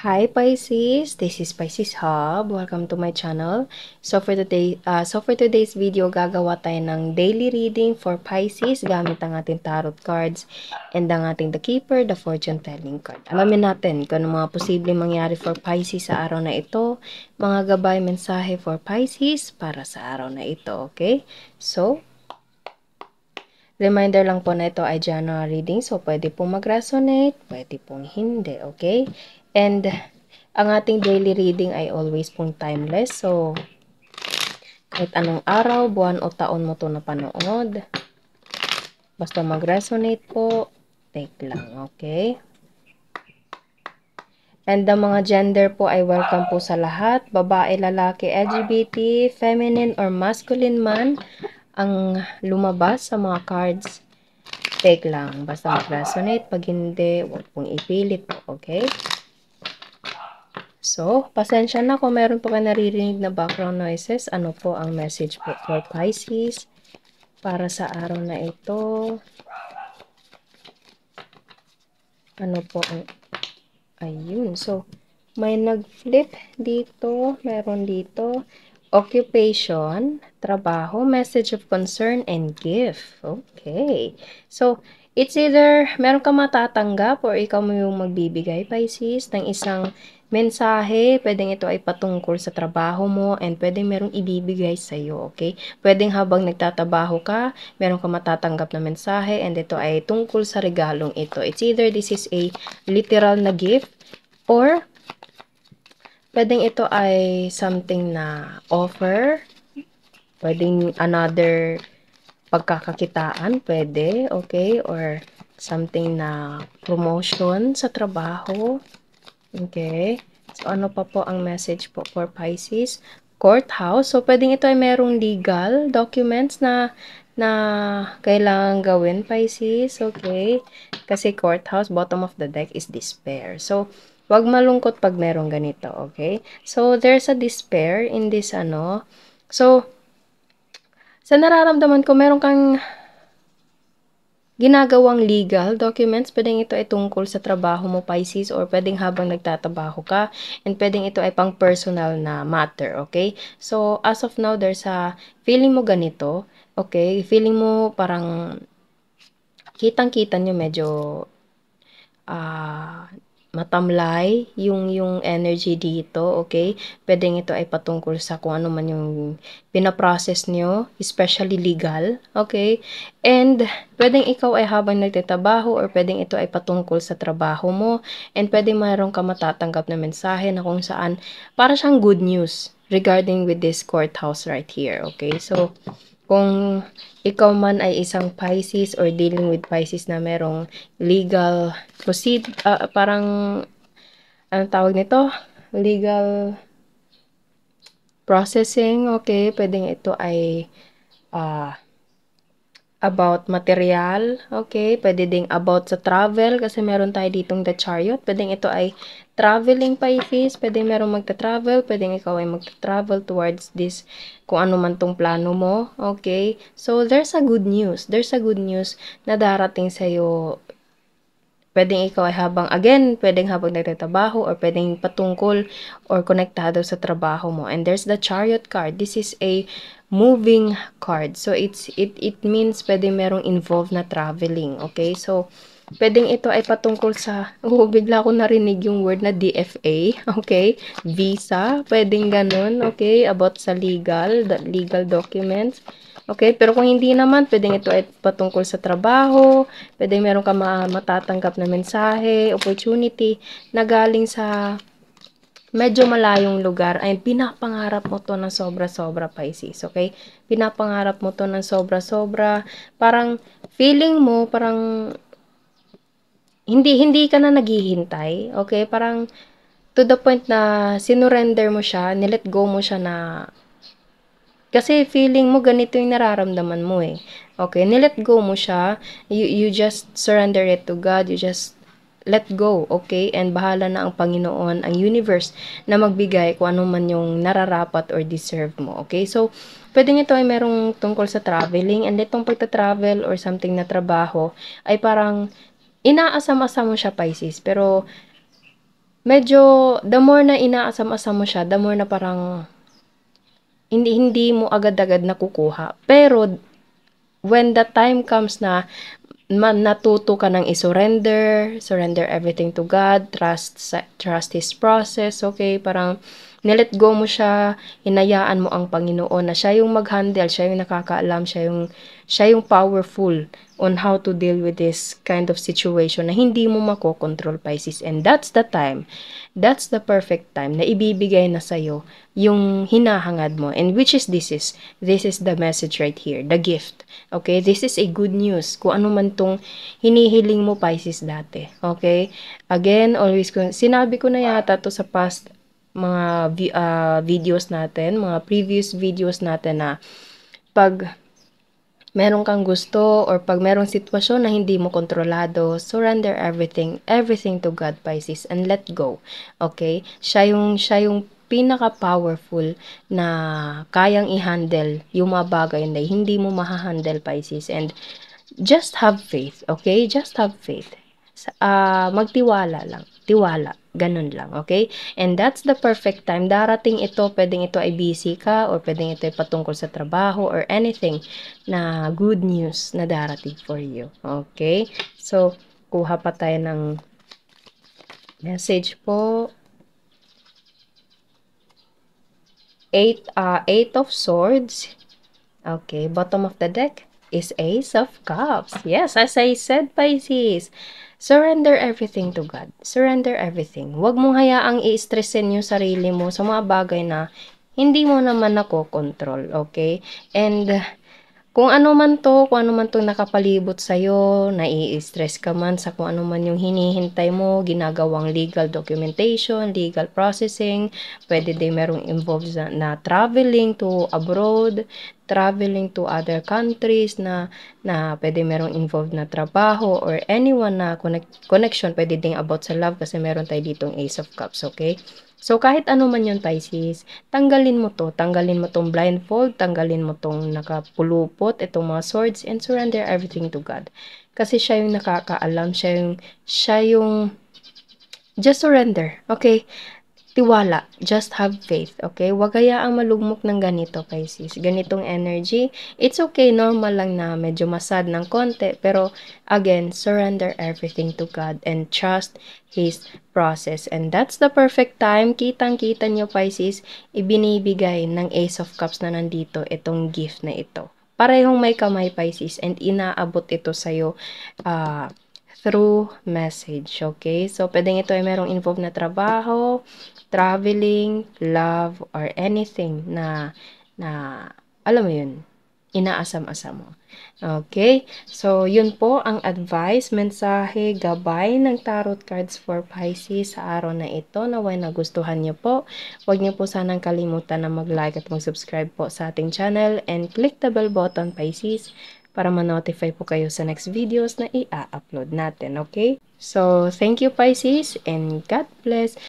Hi Pisces, this is Pisces Hub. Welcome to my channel. So for today's video, gagawa tayo ng daily reading for Pisces gamit ang ating tarot cards and ang ating The Keeper, the Fortune Telling card. Alamin natin kung ano mga posibleng mangyari for Pisces sa araw na ito, mga gabay mensahe for Pisces para sa araw na ito, okay? So, reminder lang po na ito ay general reading, so pwede pong mag-resonate, pwede pong hindi, okay? And ang ating daily reading ay always pong timeless, so kahit anong araw, buwan o taon mo ito napanood, basta mag-resonate po, take lang, okay? And the mga gender po ay welcome po sa lahat, babae, lalaki, LGBT, feminine or masculine man, ang lumabas sa mga cards, take lang. Basta mag-resonate. Pag hindi, huwag pong ipilit po. Okay? So, pasensya na kung meron po kayo naririnig na background noises. Ano po ang message po for Pisces para sa araw na ito? Ano po ang... Ayun. So, may nag-flip dito. Meron dito. Occupation, trabaho, message of concern, and gift. Okay. So, it's either meron ka matatanggap or ikaw mo yung magbibigay, Pisces, ng isang mensahe. Pwedeng ito ay patungkol sa trabaho mo and pwedeng merong ibibigay sa'yo, okay? Pwedeng habang nagtatrabaho ka, meron ka matatanggap na mensahe and ito ay tungkol sa regalong ito. It's either this is a literal na gift or pwedeng ito ay something na offer, pwedeng another pagkakakitaan, pwede, okay? Or something na promotion sa trabaho, okay? So, ano pa po ang message po for Pisces? Courthouse. So, pwedeng ito ay merong legal documents na kailangan gawin, Pisces, okay? Kasi courthouse, bottom of the deck is despair. So, wag malungkot pag merong ganito, okay? So, there's a despair in this, So, sa nararamdaman ko, meron kang ginagawang legal documents. Pwedeng ito ay tungkol sa trabaho mo, Pisces, or pwedeng habang nagtatrabaho ka, and pwedeng ito ay pang personal na matter, okay? So, as of now, there's a feeling mo ganito, okay? Feeling mo parang kitang-kita nyo medyo matamlay yung energy dito, okay? Pwedeng ito ay patungkol sa kung ano man yung pinaprocess nyo, especially legal, okay? And pwedeng ikaw ay habang nagtatrabaho or pwedeng ito ay patungkol sa trabaho mo and pwedeng mayroon ka matatanggap na mensahe na kung saan para siyang good news regarding with this courthouse right here, okay? So, kung ikaw man ay isang Pisces or dealing with Pisces na merong legal parang, anong tawag nito? Legal processing, okay? Pwedeng ito ay about material, okay? Pwede ding about sa travel kasi meron tayo ditong the chariot. Pwedeng ito ay traveling, Pisces. Pwedeng merong magta-travel. Pwedeng ikaw ay magta-travel towards this kung ano man tong plano mo, okay? So, there's a good news. There's a good news na darating sa'yo. Pwedeng ikaw ay pwedeng habang nagtatrabaho or pwedeng patungkol or konektado sa trabaho mo. And there's the chariot card. This is a moving card. So, it means pwedeng merong involved na traveling. Okay? So, pwedeng ito ay patungkol sa, bigla ko narinig yung word na DFA. Okay? Visa. Pwedeng ganun. Okay? About sa legal documents. Okay, pero kung hindi naman, pwedeng ito ay patungkol sa trabaho, pwedeng meron ka matatanggap na mensahe, opportunity, na galing sa medyo malayong lugar, ay pinapangarap mo to ng sobra-sobra, Pisces, okay? Pinapangarap mo to ng sobra-sobra, parang feeling mo, parang hindi ka na naghihintay, okay? Parang to the point na sinurrender mo siya, nilet go mo siya na kasi feeling mo ganito yung nararamdaman mo eh. Okay, nilet go mo siya. You just surrender it to God. You just let go, okay? And bahala na ang Panginoon, ang universe, na magbigay kung ano man yung nararapat or deserve mo, okay? So, pwedeng ito ay merong tungkol sa traveling, and itong pagta-travel or something na trabaho ay parang inaasam-asam mo siya, Pisces, pero medyo, the more na inaasam-asam mo siya, the more na parang, hindi mo agad-agad nakukuha. Pero, when the time comes na natuto ka ng surrender everything to God, trust His process, okay? Parang, nilet go mo siya, hinayaan mo ang Panginoon na siya yung mag-handle, siya yung nakakaalam, siya yung powerful on how to deal with this kind of situation na hindi mo makokontrol, Pisces. And that's the perfect time na ibibigay na sa'yo yung hinahangad mo. And which is this is the message right here, the gift. Okay? This is a good news. Kung ano man tong hinihiling mo, Pisces, dati. Okay? Again, always, sinabi ko na yata to sa past mga videos natin, mga previous videos natin na pag meron kang gusto or pag merong sitwasyon na hindi mo kontrolado, surrender everything to God, Pisces, and let go. Okay? Siya yung pinaka-powerful na kayang i-handle yung mga bagay na hindi mo maha-handle, Pisces. And just have faith, okay? Just have faith. Magtiwala lang. Tiwala. Ganun lang, okay? And that's the perfect time. Darating ito, pwedeng ito ay busy ka or pwedeng ito ay patungkol sa trabaho or anything na good news na darating for you. Okay? So, kuha pa tayo ng message po. Eight of Swords. Okay, bottom of the deck is Ace of Cups. Yes, as I said, Pisces, surrender everything to God. Surrender everything. Huwag mong hayaang i-stressin yung sarili mo sa mga bagay na hindi mo naman nakokontrol, okay? And kung ano man to nakapalibot sa'yo, nai-stress ka man sa kung ano man yung hinihintay mo, ginagawang legal documentation, legal processing, pwede din merong involved na traveling to abroad, traveling to other countries na pwede merong involved na trabaho or anyone na connection, pwede din about sa love kasi meron tayo ditong Ace of Cups, okay? So, kahit ano man yun, Pisces, tanggalin mo tong blindfold, tanggalin mo tong nakapulupot, itong mga swords, and surrender everything to God. Kasi siya yung nakakaalam, siya yung, just surrender, okay? Tiwala, just have faith, okay? Huwag hayaang malugmok ng ganito, Pisces. Ganitong energy, it's okay, normal lang na medyo masad ng konti, pero again, surrender everything to God and trust His process. And that's the perfect time, kitang-kita nyo, Pisces, ibinibigay ng Ace of Cups na nandito, itong gift na ito. Parehong may kamay, Pisces, and inaabot ito sa'yo, through message, okay? So, pwedeng ito ay merong involved na trabaho, traveling, love, or anything na alam mo yun, inaasam-asam mo. Okay? So, yun po ang advice, mensahe, gabay ng tarot cards for Pisces sa araw na ito. Naway nagustuhan niyo po. Huwag niyo po sanang kalimutan na mag-like at mag-subscribe po sa ating channel and click the bell button, Pisces, para ma-notify po kayo sa next videos na i-upload natin, okay? So, thank you, Pisces, and God bless.